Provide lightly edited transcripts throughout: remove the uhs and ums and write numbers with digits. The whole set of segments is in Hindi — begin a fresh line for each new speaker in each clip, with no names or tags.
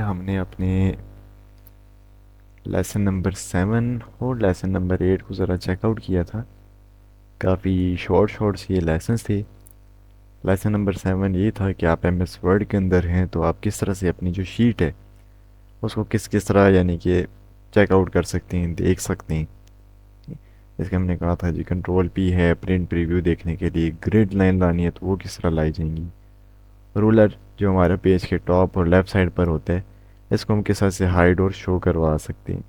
हमने अपने लेसन नंबर 7 और लेसन नंबर 8 को ज़रा चेकआउट किया था। काफ़ी शॉर्ट शॉर्ट से ये लेसन्स थे। लेसन नंबर 7 ये था कि आप एमएस वर्ड के अंदर हैं तो आप किस तरह से अपनी जो शीट है उसको किस किस तरह यानी कि चेकआउट कर सकते हैं, देख सकते हैं। जैसे हमने कहा था जी, कंट्रोल पी है प्रिंट प्रीव्यू देखने के लिए। ग्रिड लाइन लानी है तो वो किस तरह लाई जाएंगी। रूलर जो हमारे पेज के टॉप और लेफ़्ट साइड पर होता है, इसको हम किस तरह से हाइड और शो करवा सकते हैं।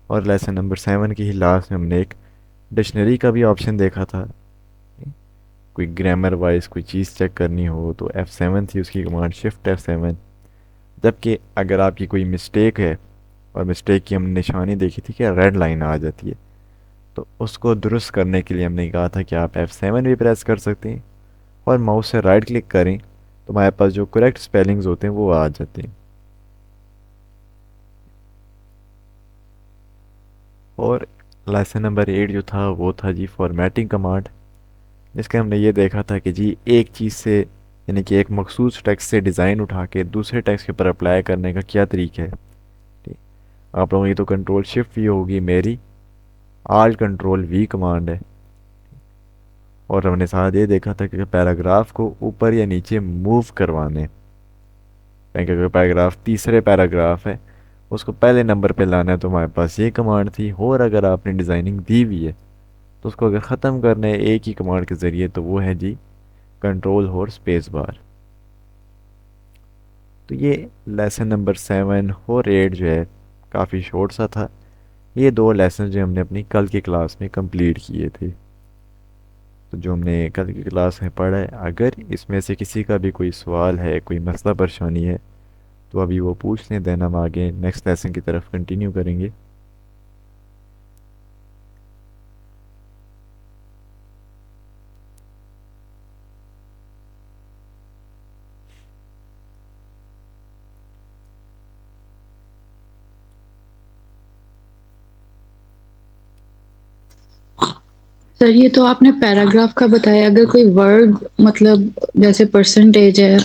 और लेसन नंबर 7 की ही लास्ट में हमने एक डिक्शनरी का भी ऑप्शन देखा था। कोई ग्रामर वाइज कोई चीज़ चेक करनी हो तो F7 थी उसकी कमांड, शिफ्ट F7। जबकि अगर आपकी कोई मिस्टेक है और मिस्टेक की हमने निशानी देखी थी कि रेड लाइन आ जाती है, तो उसको दुरुस्त करने के लिए हमने कहा था कि आप F7 भी प्रेस कर सकते हैं और माउस से राइट क्लिक करें तो हमारे पास जो करेक्ट स्पेलिंग्स होते हैं वो आ जाते हैं। और लेसन नंबर 8 जो था वो था जी फॉर्मेटिंग कमांड, जिसके हमने ये देखा था कि जी एक चीज़ से यानी कि एक मखसूस टेक्स्ट से डिज़ाइन उठा के दूसरे टेक्स्ट के ऊपर अप्लाई करने का क्या तरीका है। ठीक, आप लोगों की तो कंट्रोल शिफ्ट वी होगी, मेरी आल कंट्रोल वी कमांड है। और हमने साथ ये देखा था कि पैराग्राफ को ऊपर या नीचे मूव करवाने, यानी कि अगर पैराग्राफ तीसरे पैराग्राफ है उसको पहले नंबर पे लाना है तो हमारे पास ये कमांड थी। और अगर आपने डिज़ाइनिंग दी हुई है तो उसको अगर ख़त्म करना है एक ही कमांड के ज़रिए तो वो है जी कंट्रोल और स्पेस बार। तो ये लेसन नंबर 7 और 8 जो है काफ़ी शॉर्ट सा था। ये दो लेसन जो हमने अपनी कल की क्लास में कंप्लीट किए थे। तो जो हमने कल की क्लास में पढ़ा है, अगर इसमें से किसी का भी कोई सवाल है, कोई मसला परेशानी है, तो अभी वो पूछ लें, देन हम आगे नेक्स्ट लेसन की तरफ कंटिन्यू करेंगे।
सर ये तो आपने पैराग्राफ का बताया, अगर कोई वर्ड मतलब जैसे परसेंटेज है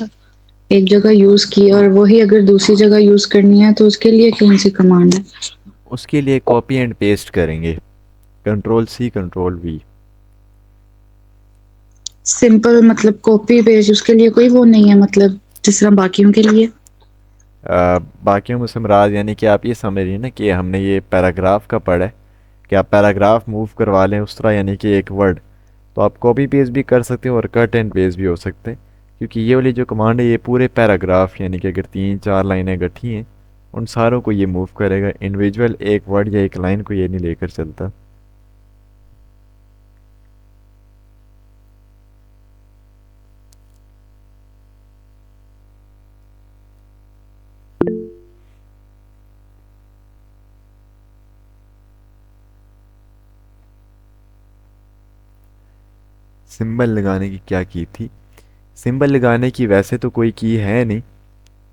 एक जगह यूज की और वही अगर दूसरी जगह यूज करनी है तो उसके लिए कौन सी कमांड है?
उसके लिए कॉपी एंड पेस्ट करेंगे, control C control V.
Simple मतलब कॉपी पेस्ट, उसके लिए कोई वो नहीं है मतलब जिस तरह बाकियों के लिए?
बाकियों में से मुराद यानी कि आप ये समझ रही हैं ना कि हमने ये पैराग्राफ का पढ़ा है कि आप पैराग्राफ मूव करवा लें उस तरह, यानी कि एक वर्ड तो आप कॉपी पेस्ट भी कर सकते हो और कट एंड पेस्ट भी हो सकते हैं। क्योंकि ये वाली जो कमांड है ये पूरे पैराग्राफ यानी कि अगर 3 4 लाइनें इकट्ठी हैं उन सारों को ये मूव करेगा। इंडिविजुअल एक वर्ड या एक लाइन को ये नहीं लेकर चलता। सिंबल लगाने की क्या की थी? सिंबल लगाने की वैसे तो कोई की है नहीं,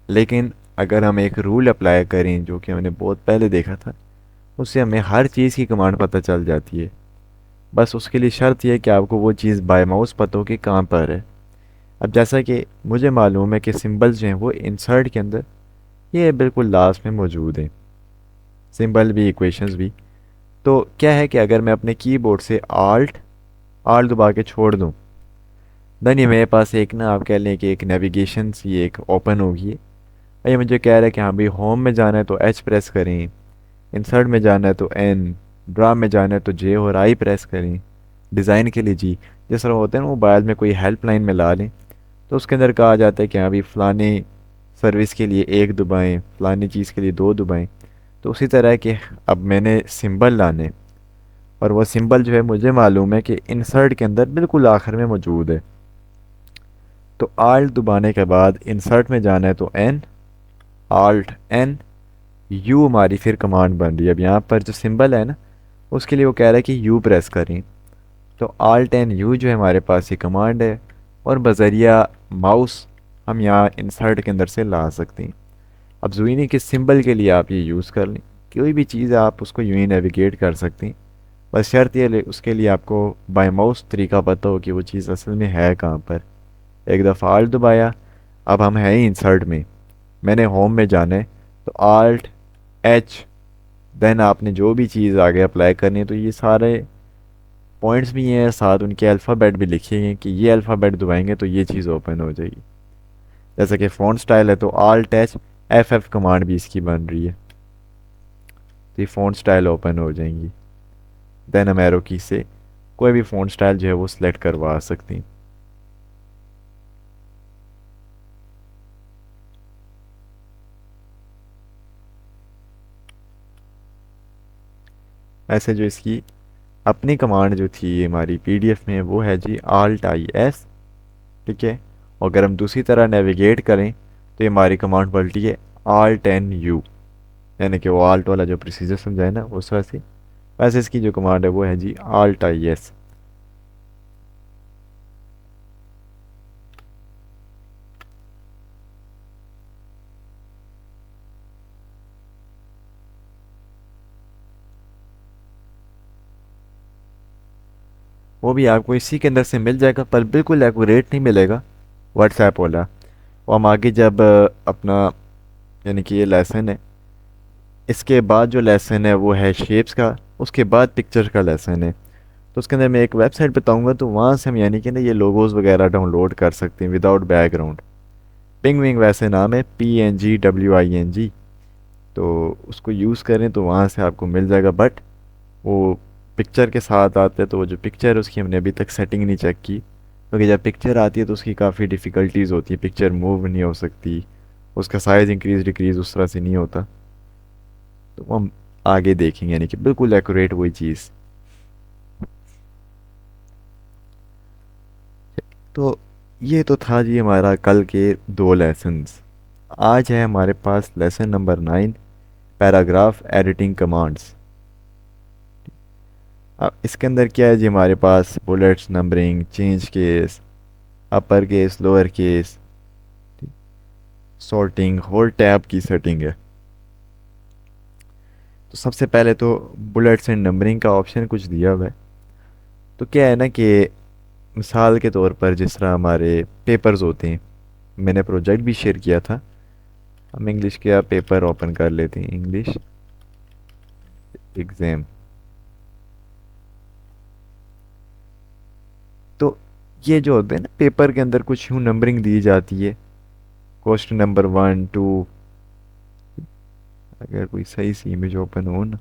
लेकिन अगर हम एक रूल अप्लाई करें जो कि हमने बहुत पहले देखा था, उससे हमें हर चीज़ की कमांड पता चल जाती है। बस उसके लिए शर्त यह है कि आपको वो चीज़ बाय माउस पता हो कि कहाँ पर है। अब जैसा कि मुझे मालूम है कि सिंबल्स जो हैं वो इंसर्ट के अंदर ये बिल्कुल लास्ट में मौजूद हैं, सिंबल भी इक्वेशंस भी। तो क्या है कि अगर मैं अपने कीबोर्ड से आल्ट आल्ट दबा के छोड़ दूँ, देन ये मेरे पास एक ना आप कह लें कि एक नेविगेशन सी एक ओपन होगी। और ये मुझे कह रहा है कि हाँ भाई होम में जाना है तो एच प्रेस करें, इंसर्ट में जाना है तो एन, ड्रा में जाना है तो जे और आई प्रेस करें, डिज़ाइन के लिए जी। जिस तरह होता है ना मोबाइल में कोई हेल्पलाइन में ला लें तो उसके अंदर कहा जाता है कि हाँ भाई फ़लाने सर्विस के लिए एक दबाएँ, फ़लानी चीज़ के लिए दो दबाएँ। तो उसी तरह के अब मैंने सिंबल लाने, और वो सिंबल जो है मुझे मालूम है कि इंसर्ट के अंदर बिल्कुल आखिर में मौजूद है। तो आल्ट दबाने के बाद इंसर्ट में जाना है तो एन, आल्ट एन, यू हमारी फिर कमांड बन रही है। अब यहाँ पर जो सिंबल है ना उसके लिए वो कह रहा है कि यू प्रेस करें। तो आल्ट एन यू जो है हमारे पास ये कमांड है, और बजरिया माउस हम यहाँ इंसर्ट के अंदर से ला सकते हैं। अब ज़ुइनी के सिंबल के लिए आप ये यूज़ कर लें, कोई भी चीज़ आप उसको यूँ ही नेविगेट कर सकते हैं। बस शर्त ये उसके लिए आपको बाय माउस तरीका पता हो कि वो चीज़ असल में है कहाँ पर। एक दफ़ा आल्ट दबाया, अब हम हैं ही इंसर्ट में, मैंने होम में जाना है तो आल्ट एच, देन आपने जो भी चीज़ आगे अप्लाई करनी है तो ये सारे पॉइंट्स भी हैं, साथ उनके अल्फ़ाबेट भी लिखे हैं कि ये अल्फ़ाबेट दबाएंगे तो ये चीज़ ओपन हो जाएगी। जैसे कि फ़ॉन्ट स्टाइल है तो alt H F F command भी इसकी बन रही है, तो ये फ़ॉन्ट स्टाइल ओपन हो जाएंगी। देन हम एरो की से कोई भी फ़ॉन्ट स्टाइल जो है वो सिलेक्ट करवा सकती हैं। ऐसे जो इसकी अपनी कमांड जो थी हमारी पीडीएफ में वो है जी आल्ट आई एस, ठीक है। और अगर हम दूसरी तरह नेविगेट करें तो ये हमारी कमांड पलटी है आल्ट एन यू, यानी कि वो आल्ट वाला जो प्रोसीजर समझाए ना उस तरह से। वैसे इसकी जो कमांड है वो है जी आल्ट आई एस। वो भी आपको इसी के अंदर से मिल जाएगा पर बिल्कुल एक्यूरेट नहीं मिलेगा व्हाट्सएप वाला। वो हम आगे जब अपना, यानी कि ये लेसन है, इसके बाद जो लेसन है वो है शेप्स का, उसके बाद पिक्चर का लेसन है। तो उसके अंदर मैं एक वेबसाइट बताऊंगा तो वहाँ से हम यानी कि ना ये लोगोस वगैरह डाउनलोड कर सकते हैं विदाउट बैकग्राउंड। पिंग विंग वैसे नाम है, PNGWING। तो उसको यूज़ करें तो वहाँ से आपको मिल जाएगा, बट वो पिक्चर के साथ आते हैं तो वो जो पिक्चर है उसकी हमने अभी तक सेटिंग नहीं चेक की, क्योंकि जब पिक्चर आती है तो उसकी काफ़ी डिफ़िकल्टीज़ होती है, पिक्चर मूव नहीं हो सकती, उसका साइज़ इंक्रीज़ डिक्रीज़ उस तरह से नहीं होता। तो वो हम आगे देखेंगे, यानी कि बिल्कुल एक्यूरेट वही चीज़। तो ये तो था जी हमारा कल के 2 लेसन्स। आज है हमारे पास lesson number 9, paragraph editing commands. अब इसके अंदर क्या है जी, हमारे पास bullets, numbering, change case, upper case, lower case, sorting, whole tab की सेटिंग है। तो सबसे पहले तो बुलेट्स एंड नंबरिंग का ऑप्शन कुछ दिया हुआ है। तो क्या है ना कि मिसाल के तौर पर जिस तरह हमारे पेपर्स होते हैं, मैंने प्रोजेक्ट भी शेयर किया था। हम इंग्लिश का पेपर ओपन कर लेते हैं, इंग्लिश एग्ज़ाम। तो ये जो होते हैं ना पेपर के अंदर कुछ यूँ नंबरिंग दी जाती है, क्वेश्चन नंबर 1 2, अगर कोई सही सी इमेज ओपन हो ना,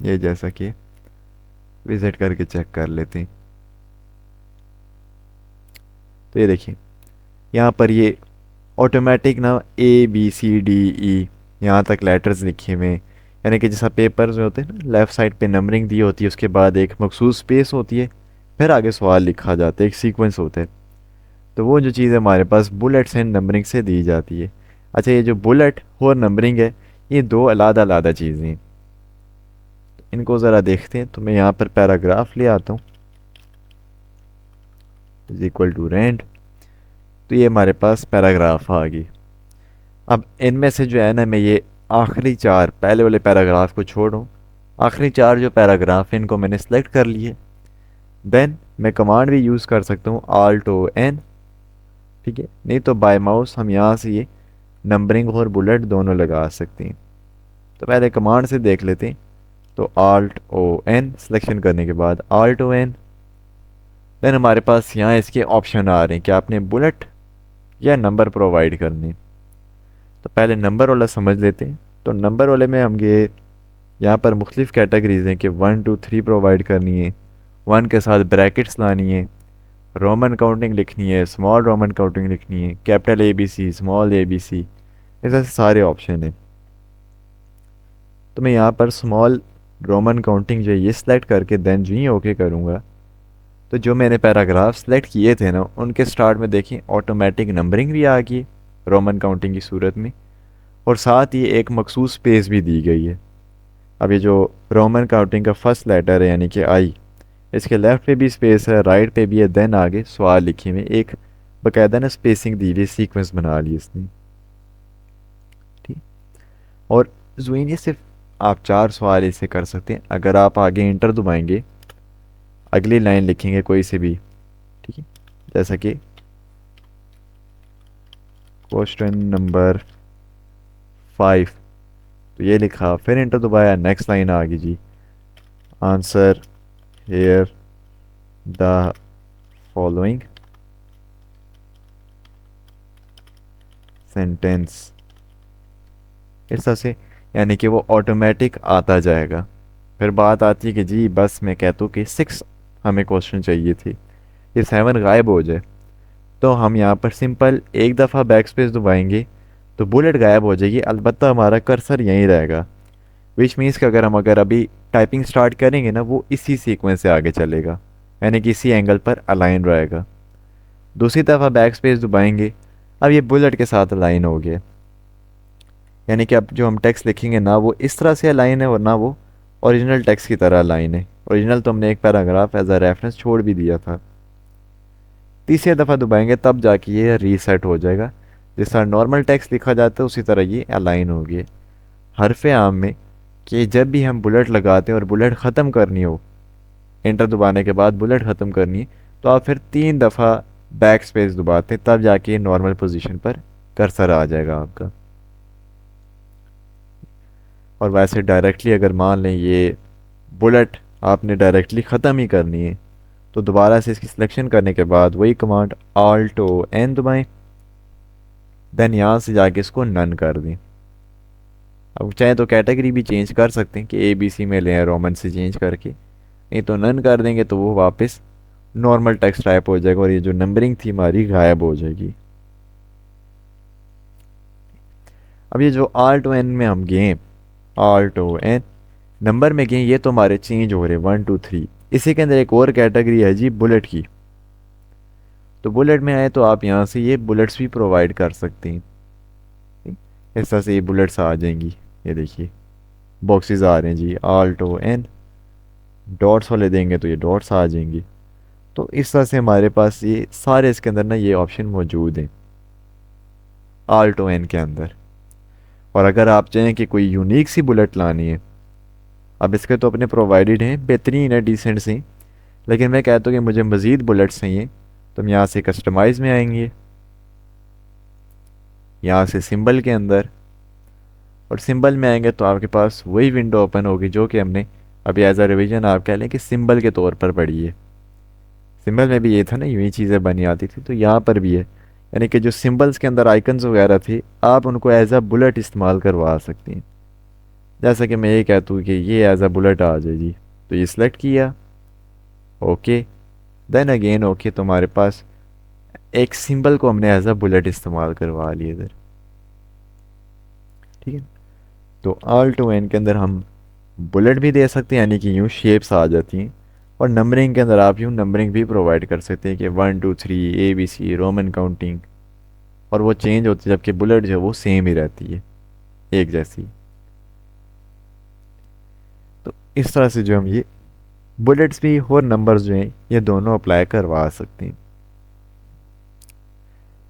ये जैसा कि विजिट करके चेक कर लेते हैं। तो ये देखिए यहाँ पर ये ऑटोमेटिक ना ABCDE यहाँ तक लेटर्स लिखे हुए हैं, यानी कि जैसा पेपर्स में होते हैं ना लेफ़्ट साइड पे नंबरिंग दी होती है, उसके बाद एक मखसूस स्पेस होती है, फिर आगे सवाल लिखा जाता है, एक सीक्वेंस होता है। तो वो जो चीज़ हमारे पास बुलेट्स एंड नंबरिंग से दी जाती है। अच्छा, ये जो बुलेट और नंबरिंग है ये दो अलग अलग चीज़ें हैं, इनको ज़रा देखते हैं। तो मैं यहाँ पर पैराग्राफ ले आता हूँ, इज इक्वल टू रेंड। तो ये हमारे पास पैराग्राफ आ गई। अब इनमें से जो है ना, मैं ये आखिरी 4 पहले वाले पैराग्राफ को छोड़ूँ, आखिरी 4 जो पैराग्राफ हैं इनको मैंने सेलेक्ट कर लिए। देन मैं कमांड भी यूज़ कर सकता हूँ ALT-O-N, ठीक है। नहीं तो बाय माउस हम यहाँ से ये नंबरिंग और बुलेट दोनों लगा सकते हैं। तो पहले कमांड से देख लेते हैं। तो ALT-O-N सिलेक्शन करने के बाद ALT-O-N, देन हमारे पास यहाँ इसके ऑप्शन आ रहे हैं कि आपने बुलेट या नंबर प्रोवाइड करने। तो पहले नंबर वाला समझ लेते हैं। तो नंबर वाले में हम ये यहाँ पर मुख्तलिफ़ कैटेगरीज हैं कि 1 2 3 प्रोवाइड करनी है, 1 के साथ ब्रैकेट्स लानी है, रोमन काउंटिंग लिखनी है, स्मॉल रोमन काउंटिंग लिखनी है, कैपिटल ABC, स्मॉल ABC, ऐसे सारे ऑप्शन हैं। तो मैं यहाँ पर स्मॉल रोमन काउंटिंग जो है ये सिलेक्ट करके देन जो ही ओके करूँगा, तो जो मैंने पैराग्राफ सेलेक्ट किए थे ना उनके स्टार्ट में देखें ऑटोमेटिक नंबरिंग भी आ गई रोमन काउंटिंग की सूरत में, और साथ ही एक मखसूस स्पेस भी दी गई है। अब ये जो रोमन काउंटिंग का फर्स्ट लेटर है यानी कि आई, इसके लेफ़्ट पे भी स्पेस है, राइट पे भी है, देन आगे सवाल लिखे हुए एक बाकायदा ना स्पेसिंग दी हुई, सीक्वेंस बना ली इसने, ठीक। और ज़ुईन ये सिर्फ आप 4 सवाल इससे कर सकते हैं। अगर आप आगे इंटर दबाएंगे, अगली लाइन लिखेंगे कोई से भी, ठीक है, जैसा कि क्वेश्चन नंबर 5, तो ये लिखा, फिर इंटर दबाया, नेक्स्ट लाइन आ गई जी, answer here the following sentence. इस तरह से यानी कि वो ऑटोमेटिक आता जाएगा। फिर बात आती है कि जी बस मैं कहता हूँ कि 6 हमें क्वेश्चन चाहिए थे, ये 7 गायब हो जाए, तो हम यहाँ पर सिंपल एक दफ़ा बैक स्पेस दबाएंगे तो बुलेट गायब हो जाएगी, अलबत्ता हमारा कर्सर यहीं रहेगा। विच मीन्स कि अगर अभी टाइपिंग स्टार्ट करेंगे ना, वो इसी सीक्वेंस से आगे चलेगा, यानी कि इसी एंगल पर अलाइन रहेगा। दूसरी दफ़ा बैक स्पेस दबाएंगे, अब ये बुलेट के साथ अलाइन हो गया, यानी कि अब जो हम टेक्स्ट लिखेंगे ना वो इस तरह से अलाइन है और ना वो ओरिजिनल टेक्स्ट की तरह अलाइन है। ओरिजिनल तो हमने एक पैराग्राफ एज अ रेफरेंस छोड़ भी दिया था। तीसरी दफ़ा दबाएंगे तब जाके ये रीसेट हो जाएगा, जिस तरह नॉर्मल टेक्स्ट लिखा जाता है उसी तरह ये अलाइन हो गया। हरफ आम में कि जब भी हम बुलेट लगाते हैं और बुलेट ख़त्म करनी हो, इंटर दबाने के बाद बुलेट ख़त्म करनी है, तो आप फिर 3 दफ़ा बैक स्पेस दबाते हैं, तब जाके नॉर्मल पोजीशन पर कर्सर आ जाएगा आपका। और वैसे डायरेक्टली अगर मान लें ये बुलेट आपने डायरेक्टली ख़त्म ही करनी है, तो दोबारा से इसकी सिलेक्शन करने के बाद वही कमांड Alt O N दबाएं, देन यहाँ से जाके इसको नन कर दें। अब चाहे तो कैटेगरी भी चेंज कर सकते हैं कि ABC में लें, रोमन से चेंज करके, नहीं तो नन कर देंगे तो वो वापस नॉर्मल टेक्स्ट टाइप हो जाएगा और ये जो नंबरिंग थी हमारी गायब हो जाएगी। अब ये जो Alt O N में हम गए, Alt O N नंबर में गए, ये तो हमारे चेंज हो रहे 1 2 3। इसी के अंदर एक और कैटेगरी है जी बुलेट की, तो बुलेट में आए तो आप यहाँ से ये बुलेट्स भी प्रोवाइड कर सकते हैं। इस तरह से ये बुलेट्स आ जाएंगी, ये देखिए बॉक्सेस आ रहे हैं जी, Alt O N, डॉट्स वाले देंगे तो ये डॉट्स आ जाएंगी। तो इस तरह से हमारे पास ये सारे इसके अंदर ना ये ऑप्शन मौजूद हैं Alt O N के अंदर। और अगर आप चाहें कि कोई यूनिक सी बुलेट लानी है, अब इसके तो अपने प्रोवाइडेड हैं, बेहतरीन है, डिसेंट सी, लेकिन मैं कहता हूँ कि मुझे मज़ीद बुलेट्स चाहिए, तो हम यहाँ से कस्टमाइज़ में आएंगे, यहाँ से सिंबल के अंदर, और सिंबल में आएंगे तो आपके पास वही विंडो ओपन होगी जो कि हमने अभी एज अ रिवीजन आप कह लें कि सिंबल के तौर पर पढ़ी है। सिंबल में भी ये था ना, यूँ ही चीज़ें बनी आती थी, तो यहाँ पर भी है, यानी कि जो सिंबल्स के अंदर आइकन्स वगैरह थे आप उनको एज अ बुलेट इस्तेमाल करवा सकती हैं। जैसा कि मैं ये कहता हूँ कि ये एज अ बुलेट आ जाए जी, तो ये सिलेक्ट किया, ओके, देन अगेन ओके, तो हमारे पास एक सिंबल को हमने एज अ बुलेट इस्तेमाल करवा लिया इधर, ठीक है। तो Alt O N के अंदर हम बुलेट भी दे सकते हैं, यानी कि यूँ शेप्स आ जाती हैं, और नंबरिंग के अंदर आप यूँ नंबरिंग भी प्रोवाइड कर सकते हैं कि 1 2 3 ABC रोमन काउंटिंग, और वो चेंज होती है, जबकि बुलेट जो है वो सेम ही रहती है, एक जैसी। तो इस तरह से जो हम ये बुलेट्स भी और नंबर्स जो हैं ये दोनों अप्लाई करवा सकते हैं।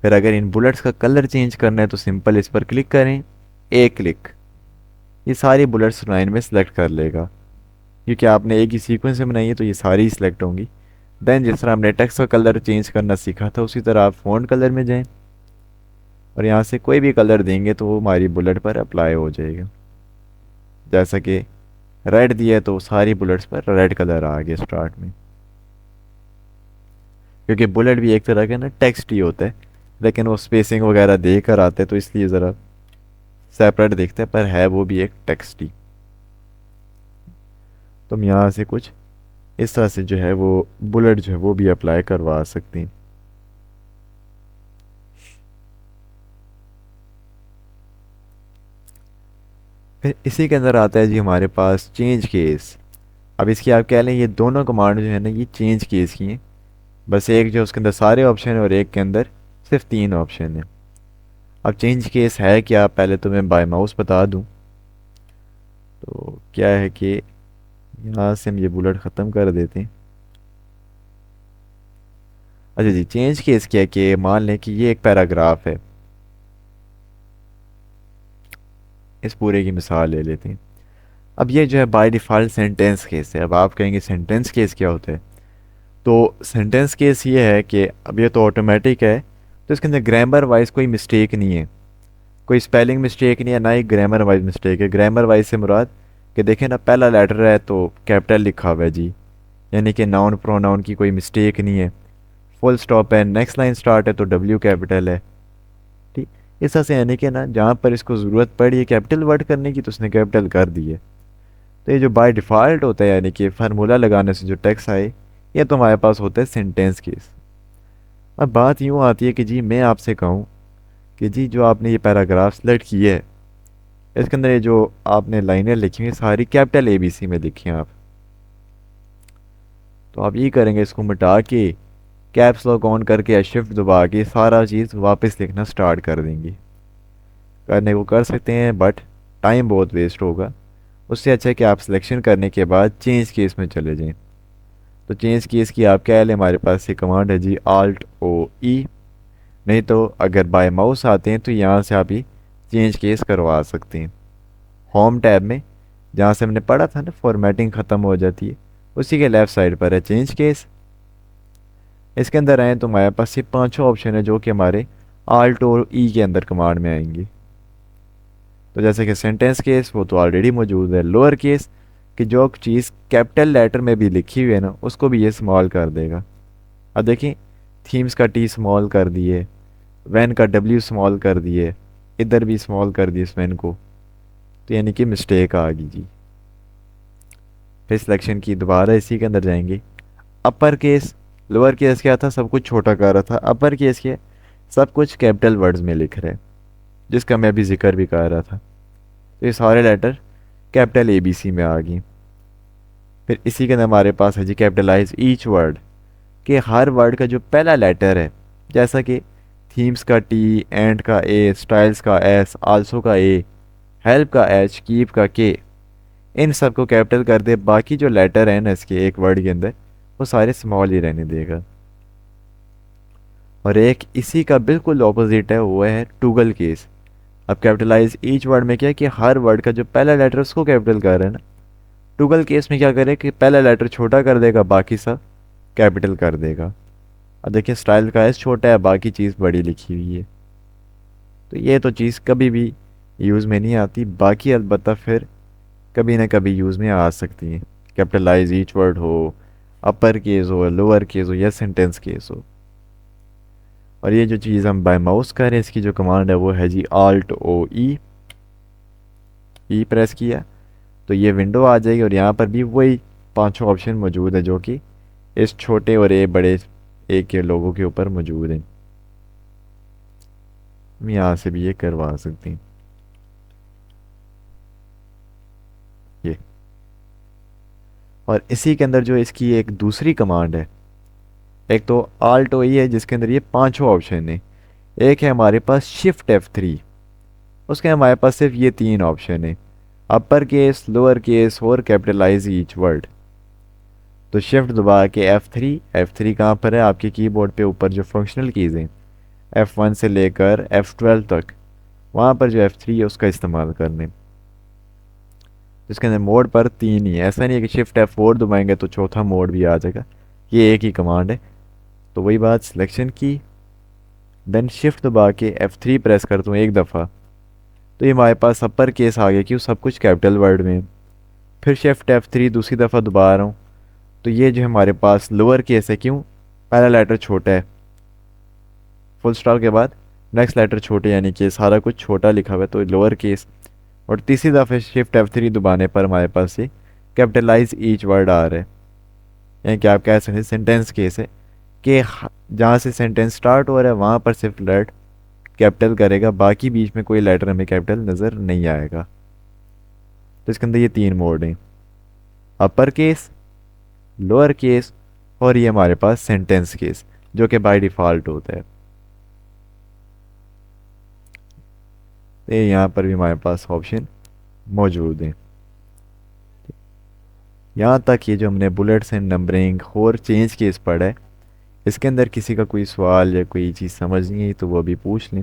फिर अगर इन बुलेट्स का कलर चेंज करना है तो सिंपल इस पर क्लिक करें, एक क्लिक, ये सारी बुलेट्स लाइन में सेलेक्ट कर लेगा, क्योंकि आपने एक ही सीक्वेंस में बनाई है तो ये सारी सिलेक्ट होंगी। देन जिस तरह हमने टेक्स्ट का कलर चेंज करना सीखा था उसी तरह आप फ़ॉन्ट कलर में जाएं और यहाँ से कोई भी कलर देंगे तो वो हमारी बुलेट पर अप्लाई हो जाएगा। जैसा कि रेड दिया तो सारी बुलेट्स पर रेड कलर आ गया स्टार्ट में, क्योंकि बुलेट भी एक तरह का ना टेक्स्ट ही होता है, लेकिन वो स्पेसिंग वगैरह दे कर आते हैं तो इसलिए ज़रा सेपरेट दिखता है, पर है वो भी एक टेक्स्ट ही। तो हम यहाँ से कुछ इस तरह से जो है वो बुलेट जो है वो भी अप्लाई करवा सकते हैं। फिर इसी के अंदर आता है जी हमारे पास चेंज केस। अब इसकी आप कह लें ये दोनों कमांड जो है ना ये चेंज केस की हैं, बस एक जो उसके अंदर सारे ऑप्शन है और एक के अंदर सिर्फ 3 ऑप्शन है। अब चेंज केस है क्या, पहले तो मैं बाय माउस बता दूं, तो क्या है कि यहाँ से हम ये बुलेट ख़त्म कर देते हैं। अच्छा जी, चेंज केस क्या है कि मान लें कि ये एक पैराग्राफ है, इस पूरे की मिसाल ले लेते हैं। अब ये जो है बाय डिफ़ॉल्ट सेंटेंस केस है। अब आप कहेंगे सेंटेंस केस क्या होता है? तो सेंटेंस केस ये है कि अब ये तो ऑटोमेटिक है, तो इसके अंदर ग्रामर वाइज कोई मिस्टेक नहीं है, कोई स्पेलिंग मिस्टेक नहीं है, ना ही ग्रामर वाइज मिस्टेक है। ग्रामर वाइज से मुराद कि देखें ना, पहला लेटर है तो कैपिटल लिखा हुआ है जी, यानी कि नाउन प्रोनाउन की कोई मिस्टेक नहीं है। फुल स्टॉप है, नेक्स्ट लाइन स्टार्ट है तो डब्ल्यू कैपिटल है। ठीक, इस तरह से यानी कि ना जहाँ पर इसको ज़रूरत पड़ी है कैपिटल वर्ड करने की तो उसने कैपिटल कर दी है। तो ये जो बाय डिफ़ॉल्ट होता है, यानी कि फार्मूला लगाने से जो टेक्स्ट आए, ये तो हमारे पास होता है सेंटेंस केस। अब बात यूँ आती है कि जी मैं आपसे कहूँ कि जी जो आपने ये पैराग्राफ सेलेक्ट किए है, इसके अंदर ये जो आपने लाइनें लिखी हुई सारी कैपिटल ABC में लिखी हैं आप, तो आप ये करेंगे इसको मिटा के कैप्स लॉक ऑन करके या शिफ्ट दबा के सारा चीज़ वापस लिखना स्टार्ट कर देंगे। करने को कर सकते हैं बट टाइम बहुत वेस्ट होगा। उससे अच्छा है कि आप सिलेक्शन करने के बाद चेंज केस में चले जाएं। तो चेंज केस की आप कह लें, हमारे पास ये कमांड है जी Alt O E। नहीं तो अगर बाय माउस आते हैं तो यहाँ से आप ही चेंज केस करवा सकते हैं। होम टैब में जहाँ से हमने पढ़ा था ना फॉर्मेटिंग ख़त्म हो जाती है, उसी के लेफ़्ट साइड पर है चेंज केस। इसके अंदर आए तो हमारे पास ये पांचों ऑप्शन है जो कि हमारे Alt और E के अंदर कमांड में आएंगे। तो जैसे कि सेंटेंस केस वो तो ऑलरेडी मौजूद है। लोअर केस कि जो चीज़ कैपिटल लेटर में भी लिखी हुई है ना उसको भी ये स्मॉल कर देगा। अब देखिए, थीम्स का T स्मॉल कर दिए, वैन का W स्मॉल कर दिए, इधर भी स्मॉल कर दिए इस वैन को, तो यानी कि मिस्टेक आ गई जी। फिर सिलेक्शन की दोबारा इसी के अंदर जाएंगे। अपर केस, लोअर केस क्या था, सब कुछ छोटा कर रहा था। अपर केस क्या, सब कुछ कैपिटल वर्ड्स में लिख रहे हैं, जिसका मैं अभी जिक्र भी कर रहा था। तो ये सारे लेटर कैपिटल ABC में आ गई। फिर इसी के अंदर हमारे पास है जी कैपिटलाइज ईच वर्ड, कि हर वर्ड का जो पहला लेटर है, जैसा कि थीम्स का T, एंड का A, स्टाइल्स का S, आल्सो का A, हेल्प का H, कीप का K, इन सब को कैपिटल कर दे। बाकी जो लेटर है ना इसके एक वर्ड के अंदर वो सारे स्मॉल ही रहने देगा। और एक इसी का बिल्कुल ऑपोजिट है, वो है टूगल केस। अब कैपिटलाइज ईच वर्ड में क्या है कि हर वर्ड का जो पहला लेटर उसको कैपिटल कर रहे हैं ना। टूगल केस में क्या करे कि पहला लेटर छोटा कर देगा, बाकी सब कैपिटल कर देगा। अब देखिए स्टाइल का एस छोटा है, बाकी चीज़ बड़ी लिखी हुई है। तो ये तो चीज़ कभी भी यूज़ में नहीं आती, बाकी अलबत्ता फिर कभी ना कभी यूज़ में आ सकती है। कैपिटलाइज ईच वर्ड हो, अपर केस हो, लोअर केस हो या सेंटेंस केस हो। और ये जो चीज़ हम बाय माउस कर रहे हैं, इसकी जो कमांड है वो है जी Alt O E। ई प्रेस किया तो ये विंडो आ जाएगी और यहाँ पर भी वही पांचों ऑप्शन मौजूद है जो कि इस छोटे और ए बड़े ए के लोगों के ऊपर मौजूद हैं। हम यहाँ से भी ये करवा सकते हैं ये। और इसी के अंदर जो इसकी एक दूसरी कमांड है, एक तो Alt O E है जिसके अंदर ये पांचों ऑप्शन है। एक है हमारे पास शिफ्ट F3, उसके हमारे पास सिर्फ ये तीन ऑप्शन है, अपर केस, लोअर केस और कैपिटलाइज ईच वर्ड। तो शिफ्ट दबा के F3 कहाँ पर है आपके कीबोर्ड पे ऊपर जो फंक्शनल कीज़ हैं F1 से लेकर F12 तक, वहाँ पर जो F3 है उसका इस्तेमाल करने। जिसके अंदर मोड पर तीन ही है, ऐसा नहीं है कि शिफ्ट F4 दबाएंगे तो चौथा मोड भी आ जाएगा, ये एक ही कमांड है। तो वही बात, सिलेक्शन की देन शिफ्ट दबा के F3 प्रेस करता हूँ एक दफ़ा, तो ये हमारे पास अपर केस आ गया क्यों, सब कुछ कैपिटल वर्ड में। फिर शिफ्ट F3 दूसरी दफ़ा दबा रहा हूँ तो ये जो हमारे पास लोअर केस है, क्यों, पहला लेटर छोटा है, फुल स्टॉप के बाद नेक्स्ट लेटर छोटे, यानी कि सारा कुछ छोटा लिखा हुआ है तो लोअर केस। और तीसरी दफ़े शिफ्ट F3 दबाने पर हमारे पास ये कैपिटलाइज ईच वर्ड आ रहा है, यानी कि आप कह सकते हैं सेंटेंस केस है कि जहाँ से सेंटेंस स्टार्ट हो रहा है वहाँ पर सिर्फ लेट कैपिटल करेगा, बाकी बीच में कोई लेटर हमें कैपिटल नज़र नहीं आएगा। तो इसके अंदर ये तीन मोड हैं, अपर केस, लोअर केस और ये हमारे पास सेंटेंस केस जो कि बाय डिफ़ॉल्ट होता है। तो ये यहाँ पर भी हमारे पास ऑप्शन मौजूद हैं। यहाँ तक ये जो हमने बुलेट्स एंड नंबरिंग और चेंज केस पढ़ा है, इसके अंदर किसी का कोई सवाल या कोई चीज़ समझ नहीं आई तो वो भी पूछ लें।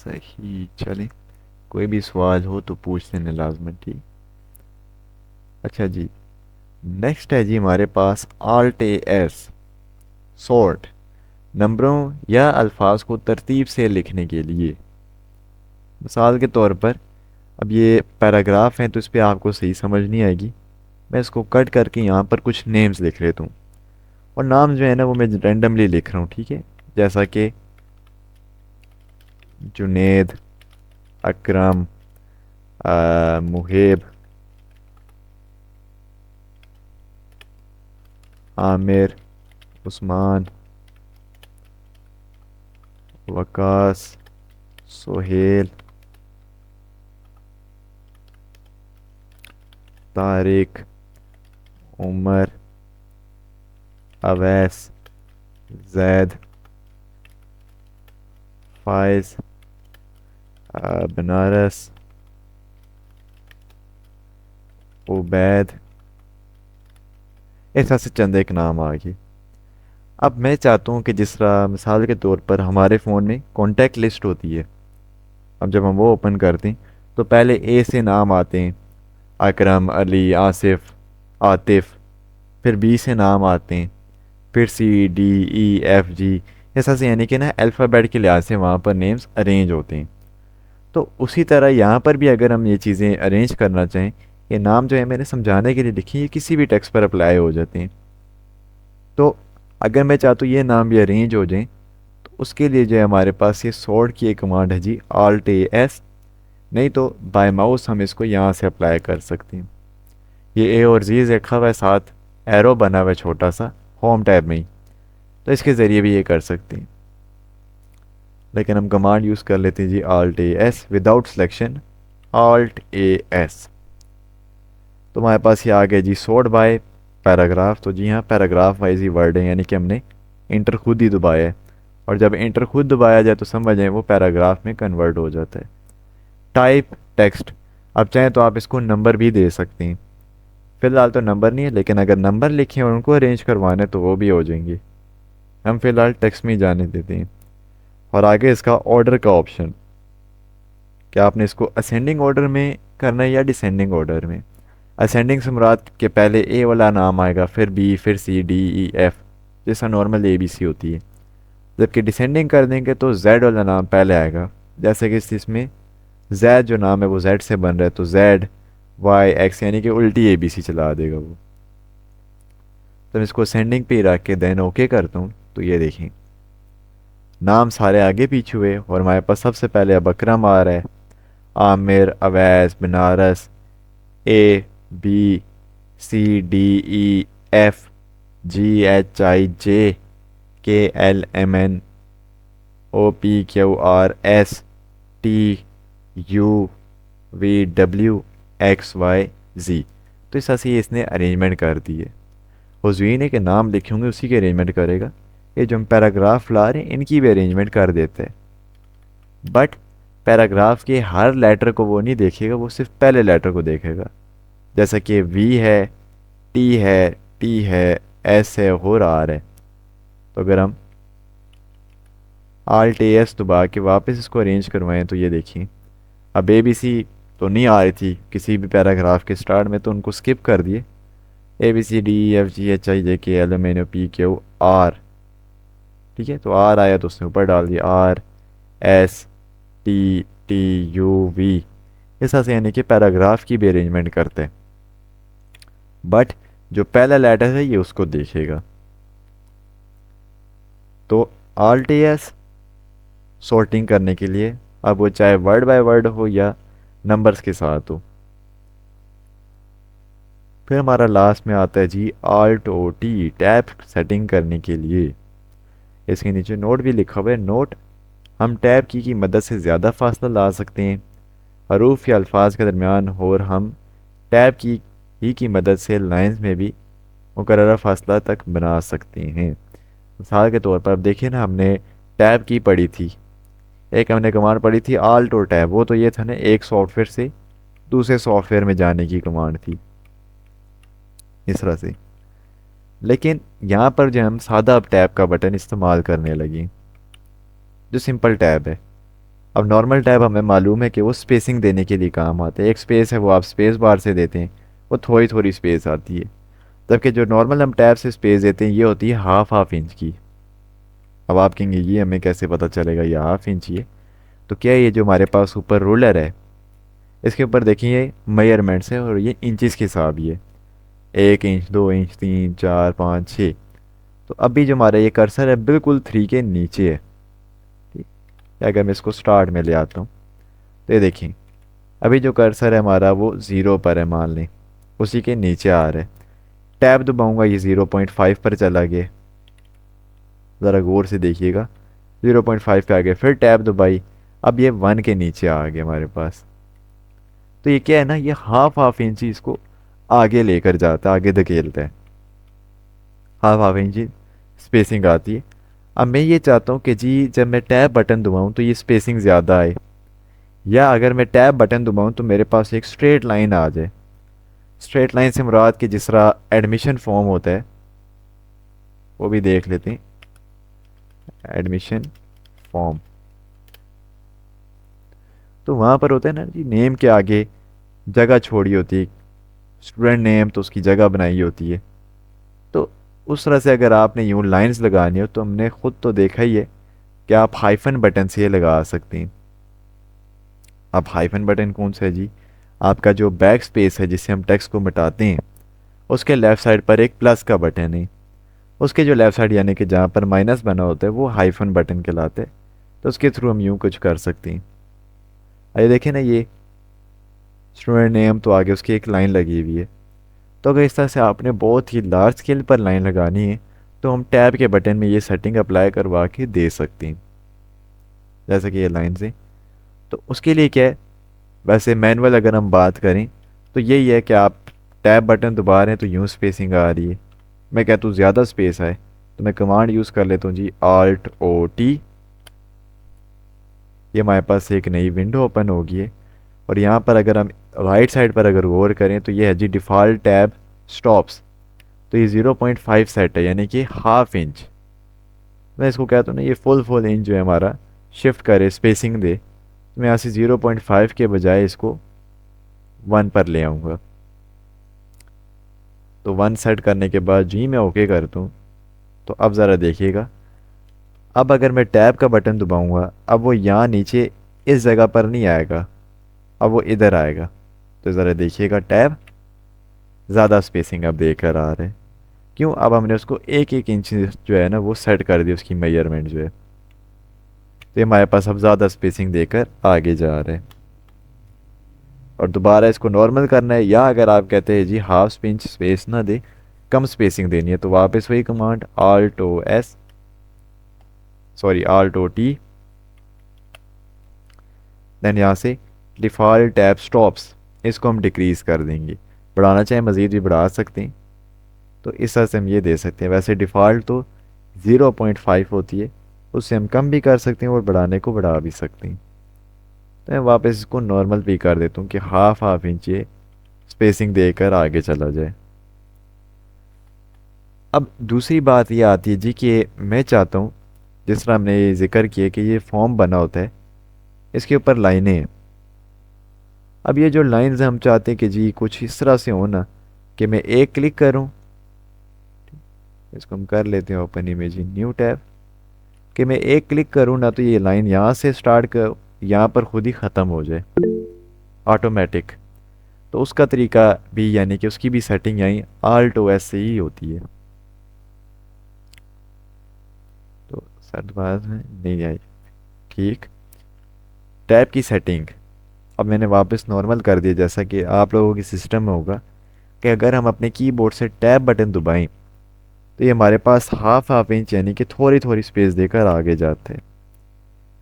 सही। चलें, कोई भी सवाल हो तो पूछ लेने लाजमन, ठीक। अच्छा जी, नेक्स्ट है जी हमारे पास आल्ट ए एस, सॉर्ट, नंबरों या अल्फाज को तरतीब से लिखने के लिए। मिसाल के तौर पर, अब ये पैराग्राफ हैं तो इस पर आपको सही समझ नहीं आएगी। मैं इसको कट करके यहाँ पर कुछ नेम्स लिख लेता हूँ, और नाम जो है ना वो मैं रैंडमली लिख रहा हूँ, ठीक है। जैसा कि जुनेद, अकरम, मुहेब, आमिर, उस्मान, वकास, सोहेल, तारिक, उमर, अवैस, जैद, फाइज, बनारस, उबैद। ऐसा से चंद एक नाम आ गए। अब मैं चाहता हूँ कि जिस तरह मिसाल के तौर पर हमारे फ़ोन में कॉन्टैक्ट लिस्ट होती है, अब जब हम वो ओपन करते हैं तो पहले ए से नाम आते हैं, अकरम, अली, आसिफ, आतिफ। फिर बी से नाम आते हैं, फिर सी, डी, ई, एफ, जी। ऐसा से यानी कि ना अल्फ़ाबेट के लिहाज से वहाँ पर नेम्स अरेंज होते हैं। तो उसी तरह यहाँ पर भी अगर हम ये चीज़ें अरेंज करना चाहें, ये नाम जो है मैंने समझाने के लिए लिखी, ये किसी भी टेक्स्ट पर अप्लाई हो जाते हैं। तो अगर मैं चाहता हूँ ये नाम भी अरेंज हो जाएं, तो उसके लिए जो है हमारे पास ये सॉर्ट की एक कमांड है जी, आल्ट ए एस। नहीं तो बाय माउस हम इसको यहाँ से अप्लाई कर सकते हैं। ये ए और जी लिखा हुआ है, साथ एरो बना हुआ है छोटा सा, होम टैब में ही, तो इसके ज़रिए भी ये कर सकते हैं। लेकिन हम कमांड यूज़ कर लेते हैं जी, alt A S without selection, alt A S. तो हमारे पास ये आ गया जी सॉर्ट बाय पैराग्राफ। तो जी हाँ, पैराग्राफ वाइज ही वर्ड है, यानी कि हमने इंटर खुद ही दबाया है, और जब इंटर खुद दबाया जाए तो समझ जाए वो पैराग्राफ में कन्वर्ट हो जाता है। टाइप टेक्स्ट, अब चाहें तो आप इसको नंबर भी दे सकते हैं। फ़िलहाल तो नंबर नहीं है, लेकिन अगर नंबर लिखे और उनको अरेंज करवाने तो वो भी हो जाएंगे। हम फ़िलहाल टेक्स्ट में ही जाने देते हैं। और आगे इसका ऑर्डर का ऑप्शन, क्या आपने इसको असेंडिंग ऑर्डर में करना है या डिसेंडिंग ऑर्डर में। असेंडिंग से मुराद के पहले ए वाला नाम आएगा, फिर बी, फिर सी, डी, ई, एफ, जैसा नॉर्मल ए बी सी होती है। जबकि डिसेंडिंग कर देंगे तो जेड वाला नाम पहले आएगा, जैसे कि इसमें जैद जो नाम है वो जेड से बन रहा है, तो जेड वाई एक्स, यानी कि उल्टी ए बी सी चला देगा वो। तो मैं इसको असेंडिंग पे ही रख के देन ओके करता हूँ, तो ये देखें नाम सारे आगे पीछे हुए, और हमारे पास सबसे पहले अब अकरम आ रहा है, Aamir, Awais, Banaras, A, B, C, D, E, F, G, H, I, J, K, L, M, N, O, P, Q, R, S, T, U, V, W, X, Y, Z. तो इस तरह से ये इसने अरेंजमेंट कर दी है। हुज़ैन है कि नाम लिखे होंगे उसी की अरेंजमेंट करेगा। ये जो हम पैराग्राफ ला रहे हैं इनकी भी अरेंजमेंट कर देते हैं। बट पैराग्राफ के हर लेटर को वो नहीं देखेगा, वो सिर्फ पहले लेटर को देखेगा। जैसा कि वी है, टी है, टी है, एस है और आर है। तो अगर हम आल्ट ए एस दबा के वापस इसको अरेंज करवाएं तो ये देखिए, अब ए बी सी तो नहीं आ रही थी किसी भी पैराग्राफ के स्टार्ट में, तो उनको स्किप कर दिए। A B C D E F G H I J K L M N O P Q R, ठीक है। तो आर आया तो उसने ऊपर डाल दिया R, S, T, T, U, V. इस तरह से यानी कि पैराग्राफ की भी अरेंजमेंट करते हैं। बट जो पहला लेटर है ये उसको देखेगा। तो आल्ट एस सॉर्टिंग करने के लिए, अब वो चाहे वर्ड बाय वर्ड हो या नंबर्स के साथ हो। फिर हमारा लास्ट में आता है जी alt O T, tab setting करने के लिए। इसके नीचे नोट भी लिखा हुआ है, नोट, हम टैब की मदद से ज़्यादा फासला ला सकते हैं हरूफ या अल्फाज के दरमियान, और हम टैब की मदद से लाइंस में भी मुकर्रर फासला तक बना सकते हैं। मिसाल के तौर पर अब देखिए ना, हमने टैब की पढ़ी थी, एक हमने कमांड पढ़ी थी आल्ट और टैब, वो तो ये था ना एक सॉफ्टवेयर से दूसरे सॉफ्टवेयर में जाने की कमांड थी, इस तरह से। लेकिन यहाँ पर जो हम सादा अब टैब का बटन इस्तेमाल करने लगे, जो सिंपल टैब है, अब नॉर्मल टैब हमें मालूम है कि वो स्पेसिंग देने के लिए काम आते हैं, एक स्पेस है वो आप स्पेस बार से देते हैं, वो थोड़ी थोड़ी स्पेस आती है। जबकि जो नॉर्मल हम टैब से स्पेस देते हैं ये होती है हाफ इंच की। अब आप कहेंगे ये हमें कैसे पता चलेगा ये हाफ इंच ही है? तो क्या ये जो हमारे पास ऊपर रूलर है इसके ऊपर देखिए मेजरमेंट्स है और ये इंचज़ के हिसाब ये 1 इंच 2 इंच 3 4 5 6। तो अभी जो हमारा ये कर्सर है बिल्कुल 3 के नीचे है। ठीक है, अगर मैं इसको स्टार्ट में ले आता हूँ तो ये देखिए अभी जो कर्सर है हमारा वो 0 पर है, मान लें उसी के नीचे आ रहा है। टैब दबाऊंगा ये 0.5 पर चला गया, ज़रा गौर से देखिएगा 0.5 पे आ गया, फिर टैब दबाई अब ये 1 के नीचे आ गया हमारे पास। तो ये क्या है ना, ये हाफ इंच इसको आगे लेकर जाता है, आगे धकेलता है, हाफ इंच स्पेसिंग आती है। अब मैं ये चाहता हूँ कि जी जब मैं टैब बटन दबाऊँ तो ये स्पेसिंग ज़्यादा आए, या अगर मैं टैब बटन दबाऊँ तो मेरे पास एक स्ट्रेट लाइन आ जाए। स्ट्रेट लाइन से मुराद कि जिस तरह एडमिशन फॉर्म होता है वो भी देख लेते हैं। एडमिशन फॉर्म तो वहाँ पर होता है ना जी, नेम के आगे जगह छोड़ी होती है, स्टूडेंट नेम तो उसकी जगह बनाई होती है। तो उस तरह से अगर आपने यूँ लाइंस लगानी हो तो हमने खुद तो देखा ही है कि आप हाइफन बटन से ये लगा सकते हैं। अब हाइफन बटन कौन सा है जी? आपका जो बैक स्पेस है जिससे हम टेक्स्ट को मिटाते हैं उसके लेफ़्ट साइड पर एक प्लस का बटन है, उसके जो लेफ़्ट साइड यानी कि जहाँ पर माइनस बना होता है वो हाइफन बटन कहलाता है। तो उसके थ्रू हम यूँ कुछ कर सकते हैं। आइए देखें ना, ये स्टूडेंट नेम तो आगे उसकी एक लाइन लगी हुई है। तो अगर इस तरह से आपने बहुत ही लार्ज स्केल पर लाइन लगानी है तो हम टैब के बटन में ये सेटिंग अप्लाई करवा के दे सकते हैं, जैसे कि ये लाइन से। तो उसके लिए क्या है, वैसे मैनुअल अगर हम बात करें तो यही है कि आप टैब बटन दबा रहे हैं तो यूँ स्पेसिंग आ रही है। मैं कहता हूँ ज़्यादा स्पेस आए तो मैं कमांड यूज़ कर लेता हूँ जी Alt+O+T। ये हमारे पास एक नई विंडो ओपन होगी है और यहाँ पर अगर हम राइट साइड पर अगर गौर करें तो ये है जी डिफ़ॉल्ट टैब स्टॉप्स। तो ये 0.5 सेट है यानी कि हाफ इंच। मैं इसको कहता हूँ ना ये फुल इंच जो है हमारा शिफ्ट करे स्पेसिंग दे, तो मैं यहाँ से 0.5 के बजाय इसको 1 पर ले आऊँगा। तो 1 सेट करने के बाद जी मैं ओके करता हूँ तो अब ज़रा देखिएगा, अब अगर मैं टैब का बटन दबाऊँगा अब वो यहाँ नीचे इस जगह पर नहीं आएगा, अब वो इधर आएगा। तो ज़रा देखिएगा टैब ज़्यादा स्पेसिंग अब देकर आ रहा है। क्यों? अब हमने उसको एक इंच जो है ना वो सेट कर दी उसकी मेजरमेंट जो है। तो ये हमारे पास अब ज़्यादा स्पेसिंग देकर आगे जा रहे हैं। और दोबारा इसको नॉर्मल करना है, या अगर आप कहते हैं जी हाफ इंच स्पेस ना दे कम स्पेसिंग देनी है तो वापस वही कमांड Alt+T, देन यहाँ से डिफ़ॉल्ट टैब स्टॉप्स इसको हम डिक्रीज़ कर देंगे, बढ़ाना चाहें मज़ीद भी बढ़ा सकते हैं। तो इस तरह से हम ये दे सकते हैं। वैसे डिफ़ॉल्ट तो 0.5 होती है, उससे हम कम भी कर सकते हैं और बढ़ाने को बढ़ा भी सकते हैं। तो मैं वापस इसको नॉर्मल भी कर देता हूँ कि हाफ इंच ये स्पेसिंग देकर आगे चला जाए। अब दूसरी बात ये आती है जी कि मैं चाहता हूँ जिस तरह हमने ये जिक्र किया कि ये फॉर्म बना होता है इसके ऊपर लाइनें हैं। अब ये जो लाइंस हम चाहते हैं कि जी कुछ इस तरह से हो ना कि मैं एक क्लिक करूँ, इसको हम कर लेते हैं open image in new tab, कि मैं एक क्लिक करूँ ना तो ये लाइन यहाँ से स्टार्ट कर यहाँ पर खुद ही ख़त्म हो जाए ऑटोमेटिक। तो उसका तरीका भी यानी कि उसकी भी सेटिंग यहीं Alt+O+S से ही होती है। तो बाद में नहीं आई। ठीक, टैब की सेटिंग अब मैंने वापस नॉर्मल कर दिया, जैसा कि आप लोगों के सिस्टम में होगा कि अगर हम अपने कीबोर्ड से टैब बटन दबाएं तो ये हमारे पास हाफ इंच यानी कि थोड़ी थोड़ी स्पेस देकर आगे जाते हैं।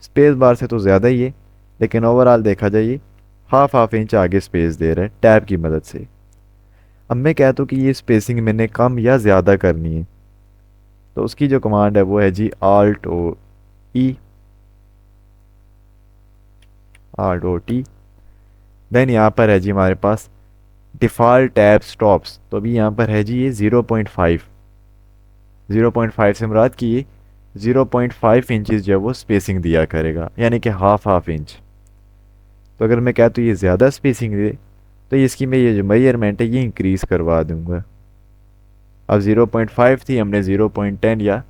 स्पेस बार से तो ज़्यादा ही है लेकिन ओवरऑल देखा जाए हाफ इंच आगे स्पेस दे रहा है टैब की मदद से। अब मैं कहता हूँ कि ये स्पेसिंग मैंने कम या ज़्यादा करनी है तो उसकी जो कमांड है वो है जी Alt+T। देन यहाँ पर है जी हमारे पास डिफ़ॉल्ट टैब स्टॉप्स। तो अभी यहाँ पर है जी ये 0.5 से मुराद की 0.5 इंचज़ जो है वो स्पेसिंग दिया करेगा, यानी कि हाफ इंच। तो अगर मैं कहता हूँ ये ज़्यादा स्पेसिंग दे, तो इसकी मैं ये जो मेजरमेंट है ये इंक्रीज़ करवा दूंगा। अब 0.5 थी, हमने 0.10 या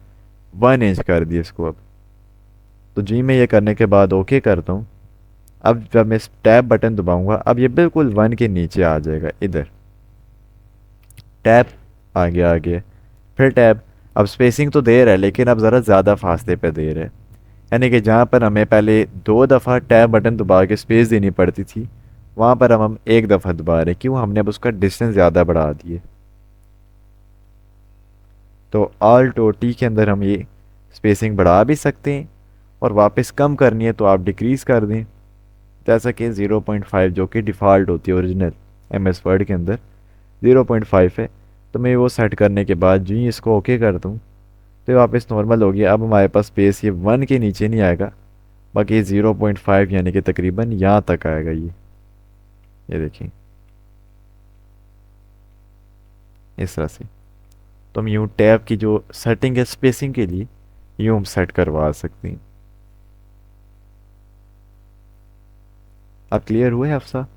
1 इंच कर दिया इसको। अब तो जी मैं ये करने के बाद ओके करता हूँ। अब जब मैं इस टैब बटन दबाऊंगा, अब ये बिल्कुल 1 के नीचे आ जाएगा। इधर टैब आगे फिर टैब। अब स्पेसिंग तो दे रहा है, लेकिन अब ज़रा ज़्यादा फासले पे दे रहा है, यानी कि जहाँ पर हमें पहले 2 दफ़ा टैब बटन दबा के स्पेस देनी पड़ती थी, वहाँ पर हम 1 दफ़ा दबा रहे। क्यों? हमने अब उसका डिस्टेंस ज़्यादा बढ़ा दिए। तो ऑल्ट और टी के अंदर हम ये स्पेसिंग बढ़ा भी सकते हैं, और वापस कम करनी है तो आप डिक्रीज़ कर दें, जैसा कि 0.5 जो कि डिफ़ॉल्ट होती है ओरिजिनल MS वर्ड के अंदर 0.5 है। तो मैं वो सेट करने के बाद जो ही इसको ओके करता हूँ, तो ये वापस नॉर्मल हो गया। अब हमारे पास स्पेस ये 1 के नीचे नहीं आएगा, बाकी 0.5 यानी कि तकरीबन यहाँ तक आएगा। ये देखिए इस तरह से। तो हम यूँ टैब की जो सेटिंग है स्पेसिंग के लिए, यूँ हम सेट करवा सकते हैं। अब क्लियर हुए अफसा?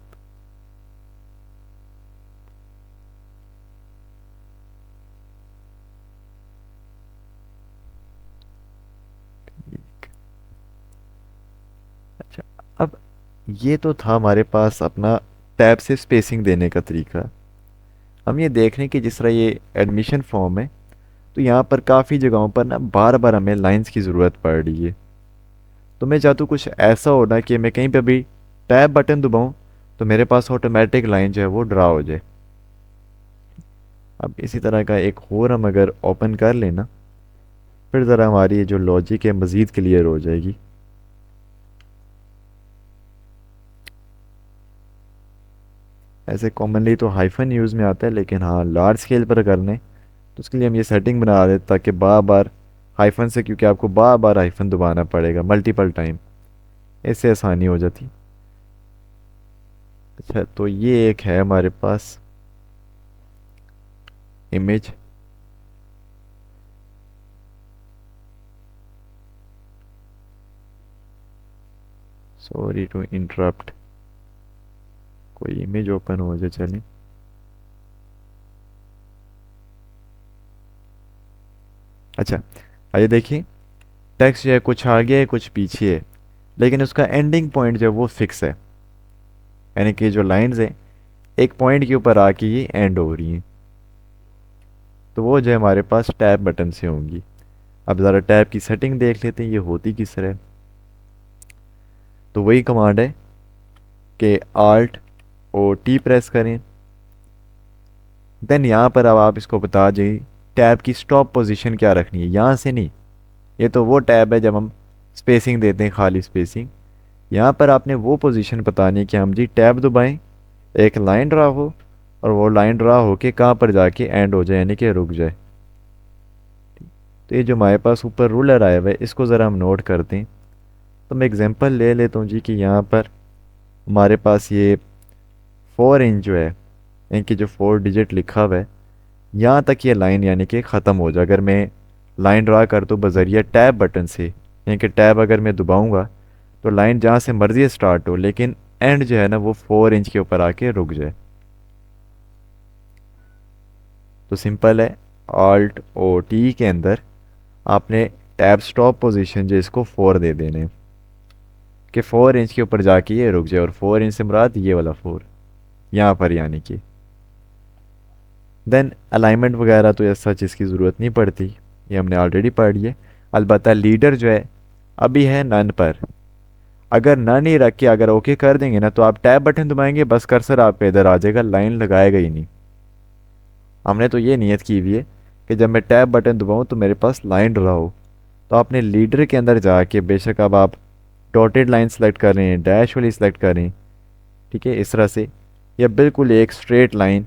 अच्छा, अब ये तो था हमारे पास अपना टैब से स्पेसिंग देने का तरीका। हम ये देख रहे हैं कि जिस तरह ये एडमिशन फॉर्म है, तो यहाँ पर काफ़ी जगहों पर ना बार बार हमें लाइंस की ज़रूरत पड़ रही है। तो मैं चाहता हूँ कुछ ऐसा होना कि मैं कहीं पे भी टैब बटन दबाऊँ तो मेरे पास ऑटोमेटिक लाइन जो है वो ड्रा हो जाए। अब इसी तरह का एक और हम अगर ओपन कर लेना, फिर ज़रा हमारी ये जो लॉजिक है मज़ीद क्लियर हो जाएगी। ऐसे कॉमनली तो हाइफन यूज़ में आता है, लेकिन हाँ लार्ज स्केल पर करने तो उसके लिए हम ये सेटिंग बना दें ताकि बार बार हाइफन से, क्योंकि आपको बार बार हाइफन दबाना पड़ेगा मल्टीपल टाइम, इससे आसानी हो जाती। अच्छा, तो ये एक है हमारे पास इमेज। सॉरी टू इंटरप्ट, कोई इमेज ओपन हो जाए। चलें, अच्छा आइए देखिए, टेक्स्ट जो है कुछ आगे है कुछ पीछे है, लेकिन उसका एंडिंग पॉइंट जो है वो फिक्स है, यानी कि जो लाइंस हैं एक पॉइंट के ऊपर आके ये एंड हो रही हैं। तो वो जो है हमारे पास टैब बटन से होंगी। अब ज़रा टैब की सेटिंग देख लेते हैं ये होती किस तरह। तो वही कमांड है कि आल्ट और टी प्रेस करें। देन यहाँ पर अब आप इसको बता दें टैब की स्टॉप पोजीशन क्या रखनी है, यहाँ से नहीं। ये तो वो टैब है जब हम स्पेसिंग देते हैं, खाली स्पेसिंग। यहाँ पर आपने वो पोजीशन बतानी है कि हम जी टैब दबाएं, एक लाइन ड्रा हो, और वो लाइन ड्रा होके कहाँ पर जाके एंड हो जाए, यानी कि रुक जाए। तो ये जो हमारे पास ऊपर रूलर आया हुआ है इसको ज़रा हम नोट करते हैं। तो मैं एग्जांपल ले लेता हूँ जी कि यहाँ पर हमारे पास ये 4 इंच जो है, इनकी जो 4 डिजिट लिखा हुआ है, यहाँ तक ये लाइन यानी कि ख़त्म हो जाए। अगर मैं लाइन ड्रा कर दूँ बजरिया टैब बटन से, यानी कि टैब अगर मैं दबाऊँगा तो लाइन जहाँ से मर्जी स्टार्ट हो, लेकिन एंड जो है ना वो 4 इंच के ऊपर आके रुक जाए। तो सिंपल है, ऑल्ट ओ टी के अंदर आपने टैब स्टॉप पोजीशन जो इसको 4 दे देने कि 4 इंच के ऊपर जाके ये रुक जाए, और 4 इंच से मुराद ये वाला 4 यहाँ पर, यानी कि देन अलाइनमेंट वगैरह तो ऐसा चीज़ की ज़रूरत नहीं पड़ती, ये हमने ऑलरेडी पढ़ लिया। अलबत्ता लीडर जो है अभी है नन पर। अगर नन ही रख के अगर ओके कर देंगे ना, तो आप टैब बटन दबाएंगे बस कर्सर आपका इधर आ जाएगा, लाइन लगाएगा ही नहीं। हमने तो ये नियत की हुई है कि जब मैं टैब बटन दबाऊँ तो मेरे पास लाइन ड्रा हो। तो आपने लीडर के अंदर जाके बेशक अब आप डॉटेड लाइन सेलेक्ट करें, डैश वाली सेलेक्ट करें, ठीक है, इस तरह से, या बिल्कुल एक स्ट्रेट लाइन,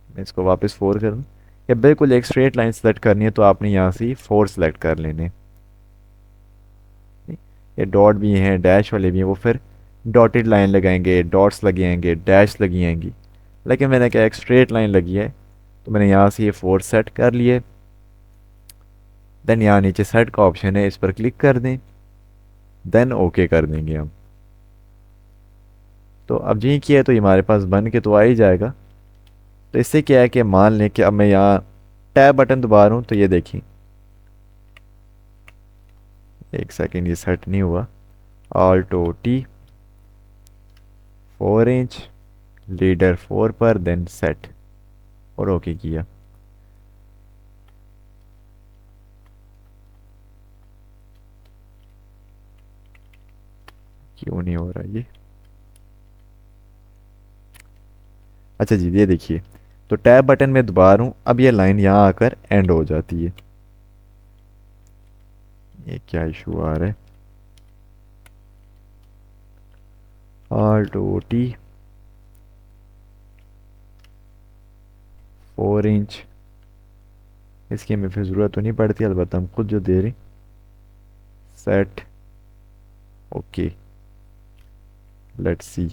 मैं इसको वापस 4 करूँ, या बिल्कुल एक स्ट्रेट लाइन सेलेक्ट करनी है तो आपने यहाँ से 4 सेलेक्ट कर लेने। ये डॉट भी हैं, डैश वाले भी हैं, वो फिर डॉटेड लाइन लगाएंगे, डॉट्स लगे आएंगे, डैश लगी आएंगी। लेकिन मैंने क्या एक स्ट्रेट लाइन लगी है, तो मैंने यहाँ से ये 4 सेट कर लिए। देन यहाँ नीचे सेट का ऑप्शन है, इस पर क्लिक कर दें, देन ओके कर देंगे हम। तो अब जी किया है तो ये हमारे पास बन के तो आ ही जाएगा। तो इससे क्या है कि मान लें कि अब मैं यहाँ टैब बटन दबा रहा हूँ तो ये देखिए, एक सेकेंड, ये सेट नहीं हुआ। Alt O T 4 inch leader 4 पर, देन सेट और ओके किया। क्यों नहीं हो रहा ये? अच्छा जी, ये देखिए, तो टैब बटन में दबा रहा हूँ, अब ये लाइन यहाँ आकर एंड हो जाती है। ये क्या इशू आ रहा है? ऑल्ट ओ टी 4 इंच, इसकी हमें फिर ज़रूरत तो नहीं पड़ती, अलबत्ता हम खुद जो दे रहे, सेट ओके, लेट्स सी।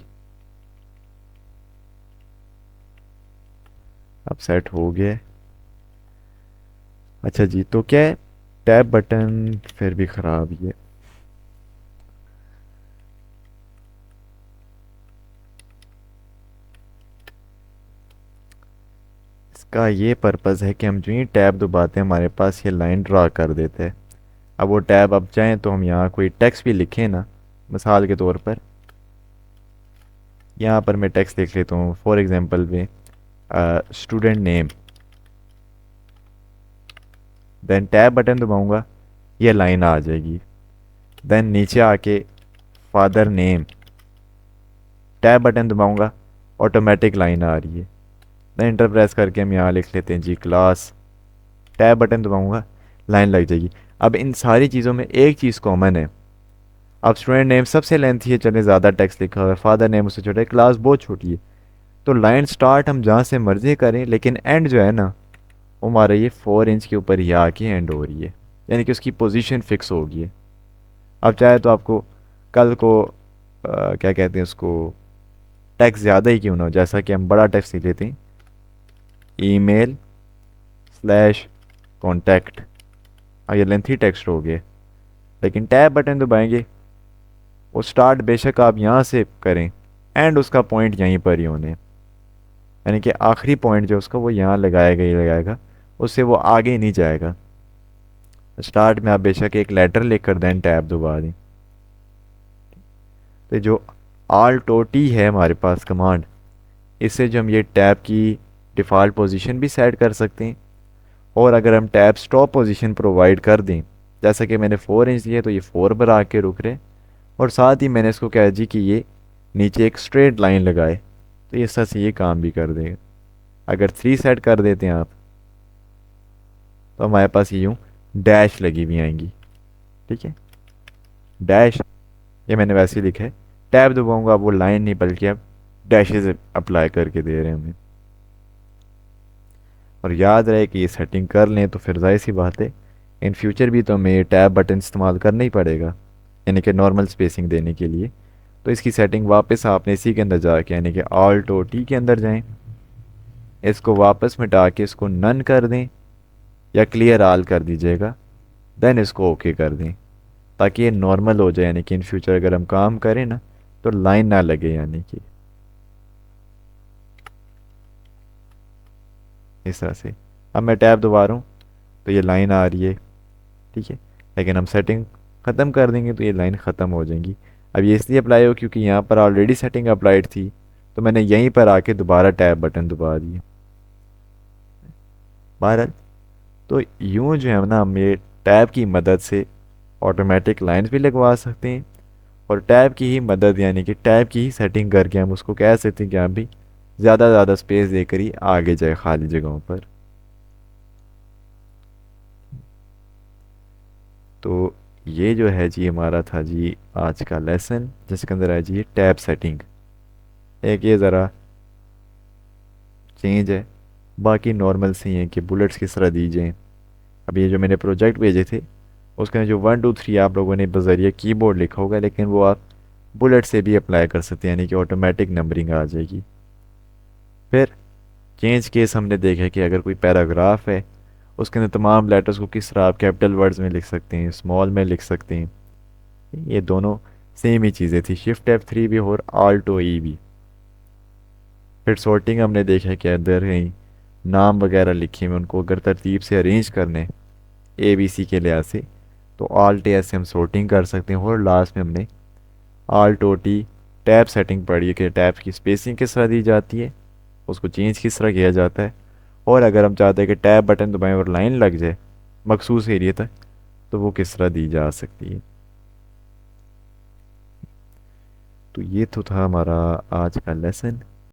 अब सेट हो गया है। अच्छा जी, तो क्या है, टैब बटन फिर भी ख़राब ही है। इसका ये पर्पज़ है कि हम जो ही टैब दबाते हैं हमारे पास ये लाइन ड्रा कर देते हैं। अब वो टैब अब चाहें तो हम यहाँ कोई टेक्स्ट भी लिखें ना, मिसाल के तौर पर यहाँ पर मैं टेक्स्ट लिख लेता हूँ, फॉर एग्जांपल में student name, then tab button दबाऊंगा, ये लाइन आ जाएगी। देन नीचे आके फादर नेम, टैब बटन दबाऊंगा, ऑटोमेटिक लाइन आ रही है। देन इंटर प्रेस करके हम यहाँ लिख लेते हैं जी क्लास, टैब बटन दबाऊंगा, लाइन लग जाएगी। अब इन सारी चीज़ों में एक चीज़ कॉमन है, अब स्टूडेंट नेम सबसे लेंथी है, चले ज़्यादा टेक्स्ट लिखा हुआ है, फादर नेम उससे छोटा है, क्लास बहुत छोटी है। तो लाइन स्टार्ट हम जहाँ से मर्जी करें, लेकिन एंड जो है ना, वो हमारा ये 4 इंच के ऊपर ही आके एंड हो रही है, यानी कि उसकी पोजीशन फिक्स होगी है। अब चाहे तो आपको कल को क्या कहते हैं उसको, टेक्स्ट ज़्यादा ही क्यों ना हो, जैसा कि हम बड़ा टेक्स्ट लिख लेते हैं, ईमेल स्लैश कॉन्टैक्ट, अब ये लेंथी टेक्स्ट हो गया, लेकिन टैब बटन दबाएंगे, वो स्टार्ट बेशक आप यहाँ से करें, एंड उसका पॉइंट यहीं पर ही होने, यानी कि आखिरी पॉइंट जो उसका वो यहाँ लगाएगा ही लगाएगा, उससे वो आगे नहीं जाएगा। स्टार्ट में आप बेशक एक लेटर लिख कर दें, टैब दबा दें। तो जो आल्ट ओ टी है हमारे पास कमांड, इससे जो हम ये टैब की डिफ़ॉल्ट पोजीशन भी सेट कर सकते हैं, और अगर हम टैब स्टॉप पोजीशन प्रोवाइड कर दें, जैसा कि मैंने 4 इंच दिया तो ये 4 पर आके रुक रहे, और साथ ही मैंने इसको कहा जी कि ये नीचे एक स्ट्रेट लाइन लगाए, तो ये सच ये काम भी कर देगा। अगर 3 सेट कर देते हैं आप, तो हमारे पास ये यूँ डैश लगी हुई आएंगी, ठीक है, डैश, ये मैंने वैसे ही लिखा है। टैब दबाऊंगा, वो लाइन नहीं बल्कि अब डैशेज अप्लाई करके दे रहे हैं हमें। और याद रहे कि ये सेटिंग कर लें तो फिर जाहिर सी बात है इन फ्यूचर भी तो हमें टैब बटन इस्तेमाल करना ही पड़ेगा, यानी कि नॉर्मल स्पेसिंग देने के लिए। तो इसकी सेटिंग वापस आपने इसी के अंदर जाके, यानी कि ऑल्ट ओ टी के अंदर जाएं, इसको वापस मिटा के इसको नन कर दें या क्लियर आल कर दीजिएगा, देन इसको ओके कर दें, ताकि ये नॉर्मल हो जाए, यानी कि इन फ्यूचर अगर हम काम करें ना तो लाइन ना लगे, यानी कि इस तरह से। अब मैं टैब दबा रहा हूँ तो ये लाइन आ रही है, ठीक है, लेकिन हम सेटिंग ख़त्म कर देंगे तो ये लाइन ख़त्म हो जाएंगी। अब ये इसलिए अप्लाई हो क्योंकि यहाँ पर ऑलरेडी सेटिंग अप्लाइड थी, तो मैंने यहीं पर आके दोबारा टैब बटन दबा दिया। बहरहाल, तो यूँ जो है ना, हम ये टैब की मदद से ऑटोमेटिक लाइंस भी लगवा सकते हैं, और टैब की ही मदद, यानी कि टैब की ही सेटिंग करके हम उसको कह सकते हैं कि आप भी ज़्यादा ज़्यादा स्पेस देकर ही आगे जाए खाली जगहों पर। तो ये जो है जी हमारा था जी आज का लेसन, जिसके अंदर है जी टैब सेटिंग। एक ये ज़रा चेंज है, बाकी नॉर्मल से ही है कि बुलेट्स किस तरह दी जाएँ। अब ये जो मैंने प्रोजेक्ट भेजे थे उसके अंदर जो 1 2 3 आप लोगों ने बज़रिया कीबोर्ड लिखा होगा, लेकिन वो आप बुलेट से भी अप्लाई कर सकते हैं, यानी कि ऑटोमेटिक नंबरिंग आ जाएगी। फिर चेंज केस हमने देखा कि अगर कोई पैराग्राफ है उसके अंदर तमाम लेटर्स को किस तरह आप कैपिटल वर्ड्स में लिख सकते हैं, स्मॉल में लिख सकते हैं। ये दोनों सेम ही चीज़ें थी, शिफ्ट F3 भी और आल्टो ई भी। फिर सॉर्टिंग हमने देखा कि अंदर कहीं नाम वगैरह लिखे हुए उनको अगर तरतीब से अरेंज करने ए बी सी के लिहाज से, तो आल्ट ए से हम सॉर्टिंग कर सकते हैं। और लास्ट में हमने alt O T tab setting पढ़ी है कि टैब की स्पेसिंग किस तरह दी जाती है, उसको चेंज किस तरह किया जाता है, और अगर हम चाहते हैं कि टैब बटन दबाएं और लाइन लग जाए मखसूस एरिया तक, तो वो किस तरह दी जा सकती है। तो ये तो था हमारा आज का लेसन।